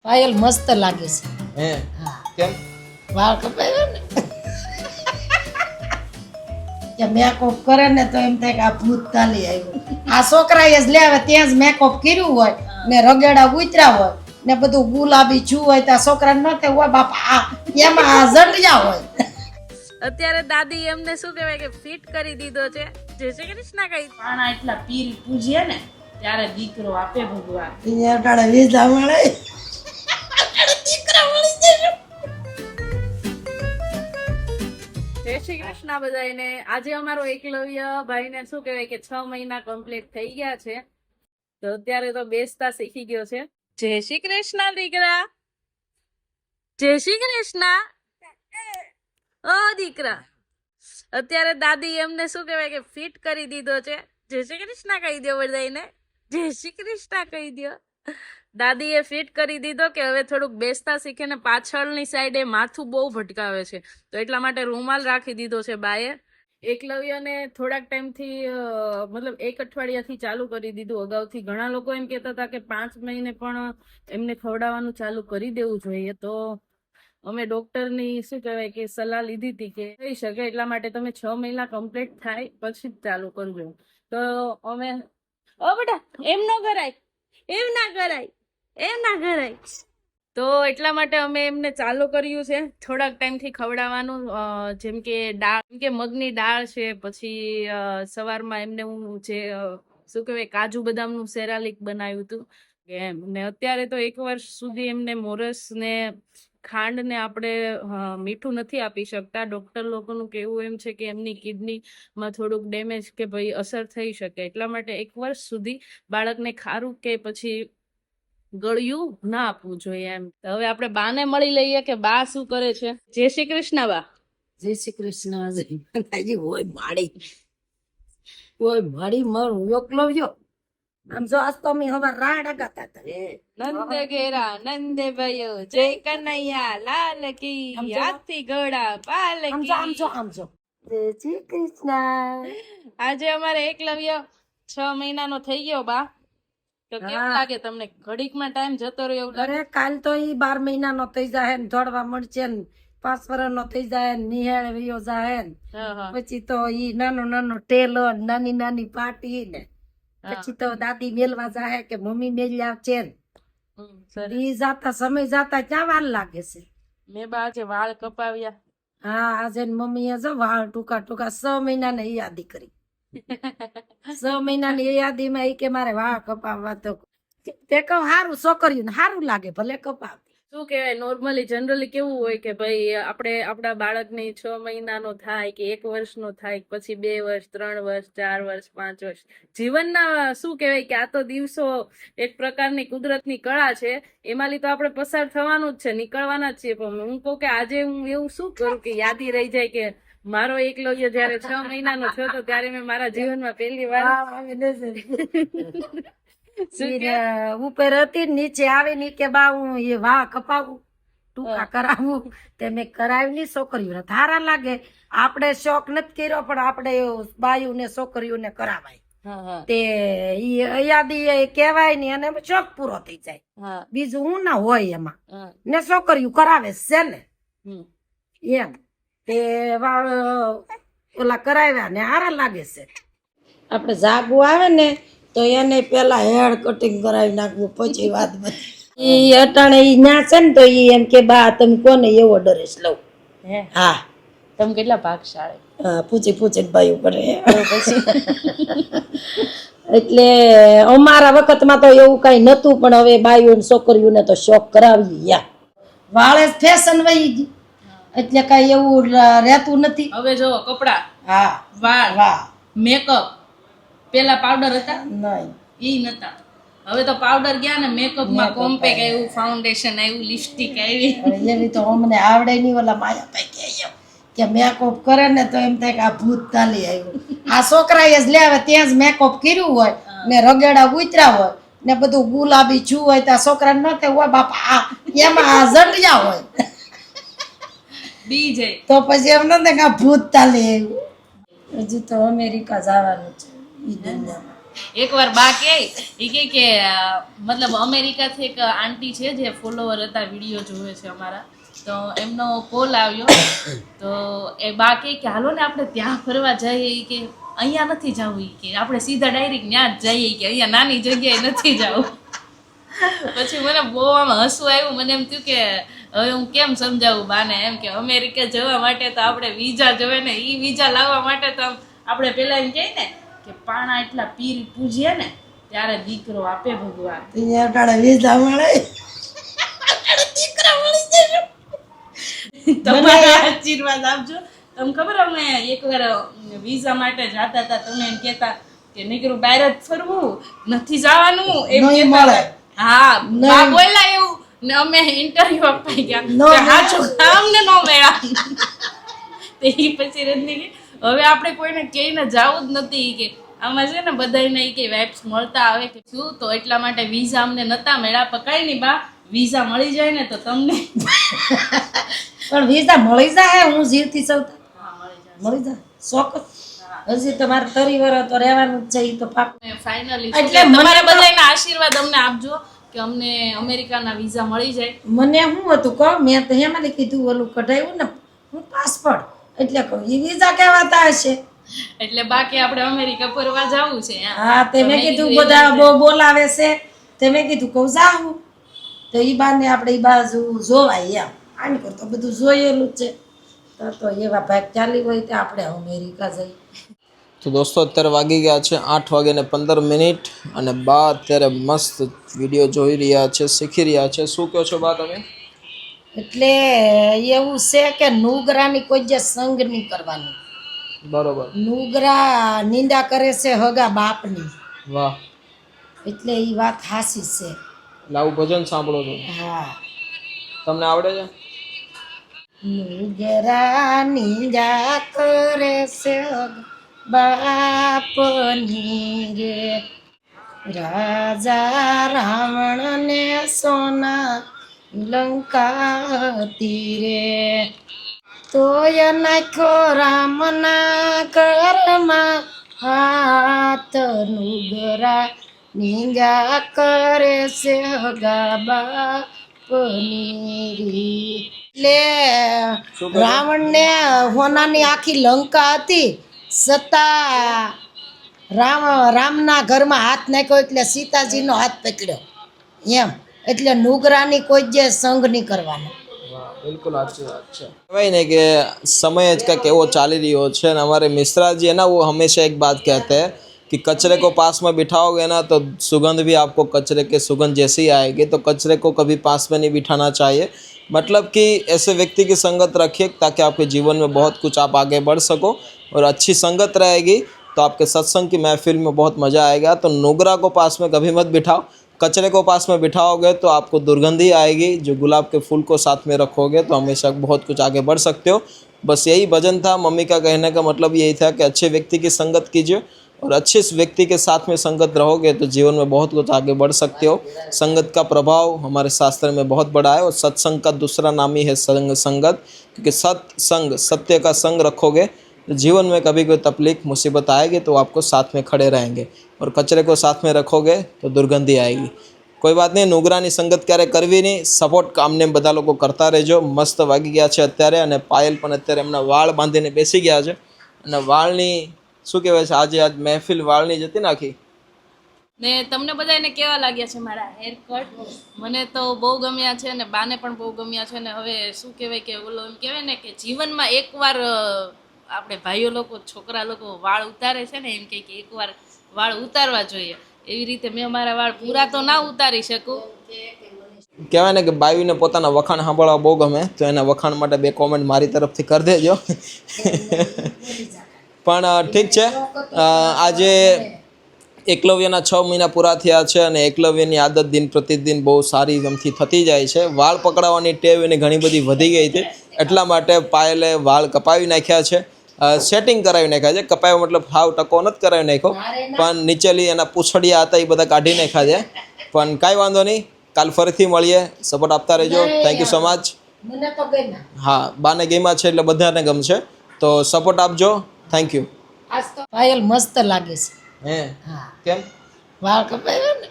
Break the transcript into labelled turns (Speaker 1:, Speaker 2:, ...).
Speaker 1: પાયલ મસ્ત લાગે છે.
Speaker 2: હે
Speaker 1: હા,
Speaker 2: કેમ?
Speaker 1: વાળ કપાયો ને કે મેકઅપ કરે ને તો એમ થાય કે આ ભૂત તાલી આવ્યું. આ છોકરાએ જ લે આવે ત્યાં જ મેકઅપ કર્યું હોય ને રગેડા ઉતર્યા હોય ને બધું ગુલાબી છું હોય તો આ છોકરાને ન થાય હોય બાપા આ એમાં આ જડિયા હોય.
Speaker 3: અત્યારે દાદી એમને શું કહેવાય કે ફિટ કરી દીધો છે. જય શ્રી કૃષ્ણ કઈ
Speaker 4: પાણા એટલા પીર પૂજીએ ને ત્યારે દીકરો આપે ભગવાન.
Speaker 1: અહીંયા અટાણે વીજા મળે દીકરા મળી જાય.
Speaker 3: જય શ્રી કૃષ્ણ બધાને. આજે અમારો એકલવ્ય ભાઈને શું કહેવાય કે 6 મહિના કમ્પ્લીટ થઈ ગયા છે, તો અત્યારે તો બેસતા શીખી ગયો છે. જય શ્રી કૃષ્ણ દીકરા, જય શ્રી કૃષ્ણ. ઓ દીકરા, અત્યારે દાદી એમને શું કહેવાય કે ફિટ કરી દીધો છે. જય શ્રી કૃષ્ણ કહી દો બધાને, જય શ્રી કૃષ્ણ કહી દો. દાદીએ ફિટ કરી દીધો કે હવે થોડુંક બેસતા શીખે ને પાછળની સાઈડે માથું બહુ ભટકાવે છે, તો એટલા માટે રૂમાલ રાખી દીધો છે બાએ. એકલવ્યને થોડાક ટાઈમથી મતલબ 1 અઠવાડિયાથી ચાલુ કરી દીધું. અગાઉથી ઘણા લોકો એમ કહેતા હતા કે 5 મહિને પણ એમને ખવડાવવાનું ચાલુ કરી દેવું જોઈએ, તો અમે ડોક્ટરની શું કહેવાય કે સલાહ લીધી હતી કે થઈ શકે એટલા માટે તમે 6 મહિના કમ્પ્લીટ થાય પછી જ ચાલુ કરજો. તો અમે ઓ બેટા એમ ન કરાય, એમ ના કરાય, એમ ના કરાય, તો એટલા માટે અમે એમને ચાલુ કર્યું છે થોડાક ટાઈમથી ખવડાવવાનું. જેમ કે દાળ, જેમ કે મગની દાળ છે, પછી સવારમાં એમને હું જે શું કહેવાય કાજુ બદામનું સેરાલિક બનાવ્યું હતું એમ. ને અત્યારે તો 1 વર્ષ સુધી એમને મોરસ ને ખાંડ ને આપણે મીઠું નથી આપી શકતા. ડોક્ટર લોકોનું કહેવું એમ છે કે એમની કિડનીમાં થોડુંક ડેમેજ કે ભાઈ અસર થઈ શકે, એટલા માટે 1 વર્ષ સુધી બાળકને ખારું કે પછી ગળ્યું ના આપવું જોઈએ એમ. તો હવે આપણે બાને મળી લઈએ કે બા શું કરે છે. જય શ્રી કૃષ્ણ બા.
Speaker 1: જય શ્રી કૃષ્ણ. માતાજી હોય માડી મારું એકલવ્યો આમ જો આજ તો અમે હવે રાડા ગાતા હતા.
Speaker 3: નંદ ઘેરા નંદ ભયો જય કનૈયા લાલ કી, હાથી ઘોડા પાલ
Speaker 1: આમ
Speaker 3: કી.
Speaker 1: જો જય શ્રી કૃષ્ણ.
Speaker 3: આજે અમારે એકલવ્ય 6 મહિનાનો થઈ ગયો બા, તો કેમ
Speaker 1: હા.
Speaker 3: લાગે તમને? ઘડીકમાં ટાઈમ જતો રહ્યો એવું લાગે?
Speaker 1: અરે કાલ તો ઈ 12 મહિનાનો થઈ જાય ને દોડવા મળશે ને 5 વર્ષનો થઈ જાય ને નિહાળ વયો જાય ને
Speaker 3: હા હા
Speaker 1: પછી તો ઈ નાનો ટેલો નાની નાની પાટી ને પછી તો દાદી મેલવા જાય કે મમ્મી મેલી આવશે ને
Speaker 3: સરસ.
Speaker 1: ઈ જાતા સમય જાતા ક્યાં વાર લાગે છે.
Speaker 3: મેં બા આજે વાળ કપાવ્યા.
Speaker 1: હા આજે મમ્મીએ જો વાળ ટૂંકા 6 મહિનાની યાદી કરી. 6 મહિનાની યાદીમાં ઈ કે મારે વાળ કપાવવા, તો તે કહું હારું છોકરીઓને હારું લાગે ભલે કપાવ.
Speaker 3: શું કહેવાય, નોર્મલી જનરલી કેવું હોય કે ભાઈ આપણે આપણા બાળકને 6 મહિનાનો થાય કે 1 વર્ષનો થાય, પછી 2 વર્ષ 3 વર્ષ 4 વર્ષ 5 વર્ષ જીવનના શું કહેવાય કે આ તો દિવસો એક પ્રકારની કુદરતની કળા છે, એમાંથી તો આપણે પસાર થવાનું જ છે, નીકળવાના જ છીએ. પણ હું કહું કે આજે હું એવું શું કરું કે યાદી રહી જાય કે મારો એકલવ્ય જયારે 6 મહિનાનો થયો હતો ત્યારે મેં મારા જીવનમાં પહેલી વાર શું કે
Speaker 1: ઉપર હતી ને નીચે આવી ની કે બા હું એ વાહ કપાવું ટૂંકા કરાવું તે મેં કરાવી છોકરીઓને ધારા લાગે. આપણે શોખ નથી કર્યો પણ આપણે બાયું ને છોકરીઓને કરાવાય
Speaker 3: હા હા
Speaker 1: તે ઈ યાદી એ કહેવાય ને અને શોખ પૂરો થઈ જાય.
Speaker 3: હા
Speaker 1: બીજું હું ના હોય એમાં
Speaker 3: હા
Speaker 1: ને છોકરીઓ કરાવે છે ને
Speaker 3: હમ.
Speaker 1: એમ. તે વાળ ઓલા કરાવ્યા ને હારા લાગે છે. આપણે જાગવું આવે ને તો એને પેલા હેર કટિંગ કરાવી નાખવું પછી વાત બધી. ઈ અટાણે ઈ ન્યા છે ને તો ઈ એમ કે બા તમે કોને એવો ડરેસ લઉં.
Speaker 3: હે
Speaker 1: હા
Speaker 3: તમે કેટલા ભાગશાળી.
Speaker 1: પૂછી ભાઈ કરે એટલે અમારા વખતમાં તો એવું કઈ નતું, પણ હવે બાઈઓ ને છોકરીઓને તો શોખ કરાવી યા વાળે ફેશન વહી ગઈ એટલે કઈ એવું રહેતું નથી.
Speaker 4: હવે જો કપડા,
Speaker 1: હા
Speaker 4: વાળ,
Speaker 1: વાહ
Speaker 4: મેકઅપ, પેલા પાવડર હતા
Speaker 1: નહીં
Speaker 4: ઈ નતા. હવે તો પાવડર ગયા ને મેકઅપ માં કોમ્પેક આવ્યું, ફાઉન્ડેશન આવ્યું, લિપસ્ટિક આવી.
Speaker 1: એવી તો અમને આવડે નહીં. ઓલા માયા કે મેકઅપ કરે ને તો એમ થાય કે આ ભૂત તાલી આવ્યું. આ છોકરાએ જ લે આવે ત્યાં જ મેકઅપ કર્યું હોય ને રગેડા ઉતર્યા હોય ને બધું ગુલાબી છું હોય તો આ છોકરાને ન થાય હોય બાપા આ એમાં આ જડિયા હોય
Speaker 4: બી જાય.
Speaker 1: તો પછી એમ ન થાય કે આ ભૂત તાલી આવ્યું. હજુ તો અમેરિકા જવાનું છે ઈ દુનિયામાં.
Speaker 4: એકવાર બા કે મતલબ અમેરિકાથી એક આંટી છે જે ફોલોવર હતા, વિડીયો જોવે છે અમારા, તો એમનો કોલ આવ્યો. તો એ બા કે હાલો ને આપણે ત્યાં ફરવા જઈએ, કે અહીંયા નથી જવું, કે આપણે સીધા ડાયરેક્ટ ત્યાં જ જઈએ, કે અહીંયા નાની જગ્યાએ નથી જવું. પછી મને બહુ આમ હસવું આવ્યું. મને એમ થયું કે હવે હું કેમ સમજાવું બાને, એમ કે અમેરિકા જવા માટે તો આપણે વિઝા જોવે ને, ઈ વિઝા લાવવા માટે તો આપણે પેલા એમ કહીએ ને કે પાણા એટલા પીર પૂજીએ ને ત્યારે દીકરો આપે ભગવાન.
Speaker 1: અહીંયા અટાણે વિઝા મળે, દીકરા મળી જાય.
Speaker 4: તમારા આશીર્વાદ આપજો. તમને ખબર અમે એકવાર વિઝા માટે જતા હતા, તમે એમ કહેતા કે નીકળું બહાર જ ફરવું નથી જવાનું એમ
Speaker 1: નહીં
Speaker 4: કહેતા
Speaker 1: મળે.
Speaker 4: હતા. હા બા બોલ્યા એવું ને અમે ઇન્ટરવ્યુ આપવા ગયા, સાચું કામ ને નો મેળા. તે પછી રજની કે હવે આપણે કોઈને કહીને જવું જ નથી, કે આમાં છે ને બધાને કે વેબ્સ મળતા આવે કે શું, તો એટલા માટે વિઝા અમને નતા મળ્યા. પણ કઈ નહીં બા, વિઝા મળી જાય ને તો તમને
Speaker 1: પણ વિઝા મળી જાય, હું જીવતી સૌ મળી જાય ચોક્કસ. હજી તમારે 30 વર્ષ તો રહેવાનું જ છે, ઈ તો પાક્કું.
Speaker 4: ફાઇનલી
Speaker 1: એટલે
Speaker 4: તમારા બધાના આશીર્વાદ અમને આપજો કે અમને અમેરિકાના વિઝા મળી જાય.
Speaker 1: મને શું હતું કહો, મેં તો હેમાં કીધું ઓલું કઢાવ્યું ને હું પાસપોર્ટ, એટલે કહું એ વિઝા કહેવાતા હશે.
Speaker 4: એટલે બાકી આપણે અમેરિકા ફરવા જવું છે.
Speaker 1: હા તે મેં કીધું બધા બહુ બોલાવે છે, તે મેં કીધું કહું જાઉં, તો ઈ બાને આપણે ઈ બાજુ જોવાય એમ. આની પર તો બધું જોયેલું જ છે, તો એવા ભાગ ચાલી હોય તો આપણે અમેરિકા જઈએ.
Speaker 2: તો દોસ્તો અત્યારે વાગી ગયા છે 8:15 અને બા અત્યારે મસ્ત વિડીયો જોઈ રહ્યા છે, શીખી રહ્યા છે. શું કહો છો બા તમે?
Speaker 1: એટલે એવું છે કે નુગરાની કોઈ જે સંગ નહીં કરવાની.
Speaker 2: બરોબર.
Speaker 1: નુગરા નિંદા કરે છે હગા બાપની,
Speaker 2: વાહ,
Speaker 1: એટલે એ વાત હાસી છે.
Speaker 2: લાવું ભજન સાંભળો છો?
Speaker 1: હા.
Speaker 2: તમને આવડે છે?
Speaker 1: નુગરા નિંદા કરે છે બાપની રે, રાજા રાવણ ને સોના લંકા હતી રે, તોય નાખ્યો રામના ઘરમાં હાથ, નુગરા નિંદા કરે છે હગા બાપની રે. એટલે રાવણને હોનાની આખી લંકા હતી, છતાં રામના ઘરમાં હાથ નાખ્યો એટલે સીતાજીનો હાથ પકડ્યો એમ. એટલે નુગરાની કોઈ જે સંગ નહીં કરવાનો.
Speaker 2: बिल्कुल अच्छी बात है. कहें ना कि समय का केवो चाली रही है ना, हमारे मिश्रा जी है ना, वो हमेशा एक बात कहते हैं कि कचरे को पास में बिठाओगे ना तो सुगंध भी आपको कचरे के सुगंध जैसी आएगी, तो कचरे को कभी पास में नहीं बिठाना चाहिए. मतलब कि ऐसे व्यक्ति की संगत रखिए ताकि आपके जीवन में बहुत कुछ आप आगे बढ़ सको, और अच्छी संगत रहेगी तो आपके सत्संग की महफिल में बहुत मज़ा आएगा. तो नुगरा को पास में कभी मत बिठाओ, कचरे को पास में बिठाओगे तो आपको दुर्गंधी आएगी. जो गुलाब के फूल को साथ में रखोगे तो हमेशा बहुत कुछ आगे बढ़ सकते हो. बस यही भजन था. मम्मी का कहने का मतलब यही था कि अच्छे व्यक्ति की संगत कीजिए, और अच्छे व्यक्ति के साथ में संगत रहोगे तो जीवन में बहुत कुछ आगे बढ़ सकते हो. संगत का प्रभाव हमारे शास्त्र में बहुत बड़ा है, और सत्संग का दूसरा नाम ही है संगत, क्योंकि सत्संग, सत्य का संग रखोगे तो जीवन में कभी कोई तकलीफ मुसीबत आएगी तो आपको साथ में खड़े रहेंगे, और कचरे को साथ में रखोगे तो दुर्गंधी आएगी. કોઈ વાત નહીં, નુગરાની સંગત ક્યારે કરવી નહીં, સપોર્ટ કામને બધા લોકો કરતા રહેજો. મસ્ત વાગી ગયા છે અત્યારે, અને પાયલ પણ અત્યારે એમના વાળ બાંધીને બેસી ગયા છે. અને વાળની શું કહેવાય છે, આજ મહેફિલ વાળની જ હતી ને આખી.
Speaker 4: ને તમને બધાને કેવા લાગ્યા છે મારા હેર કટ? મને તો બહુ ગમ્યા છે, અને બાને પણ બહુ ગમ્યા છે. ને હવે શું કહેવાય કે ઓલો એમ કહેવાય ને કે જીવનમાં એકવાર આપણે ભાઈઓ લોકો, છોકરા લોકો વાળ ઉતારે છે ને, એમ કે એકવાર વાળ ઉતારવા જોઈએ. એવી રીતે મેં મારા વાળ પૂરા તો ના ઉતારી શકું.
Speaker 2: કહેવાય ને કે બાયુને પોતાના વખાણ સાંભળવા બહુ ગમે, તો એના વખાણ માટે 2 કોમેન્ટ મારી તરફથી કરી દેજો. પણ ઠીક છે, આજે એકલવ્યના 6 મહિના પૂરા થયા છે, અને એકલવ્યની આદત દિન પ્રતિદિન બહુ સારી ગમથી થતી જાય છે. વાળ પકડાવવાની ટેવ એને ઘણી બધી વધી ગઈ હતી, એટલા માટે પાયલે વાળ કપાવી નાખ્યા છે, સેટિંગ કરાવી નાખ્યા છે. કપાવ્યો મતલબ હાવ ટકો નથી કરાવી નાખ્યો, પણ નીચેલી એના પૂછડિયા હતા એ બધા કાઢી નાખ્યા છે. પણ કાંઈ વાંધો નહીં, કાલ ફરીથી મળીએ. સપોર્ટ આપતા રહેજો. Thank you so much. હા, બાને ગેમમાં છે એટલે બધાને ગમશે, તો સપોર્ટ આપજો. Thank you.
Speaker 1: આજ તો પાયલ મસ્ત લાગે છે.
Speaker 2: હે? કેમ?
Speaker 1: વાળ કપાવ્યા ને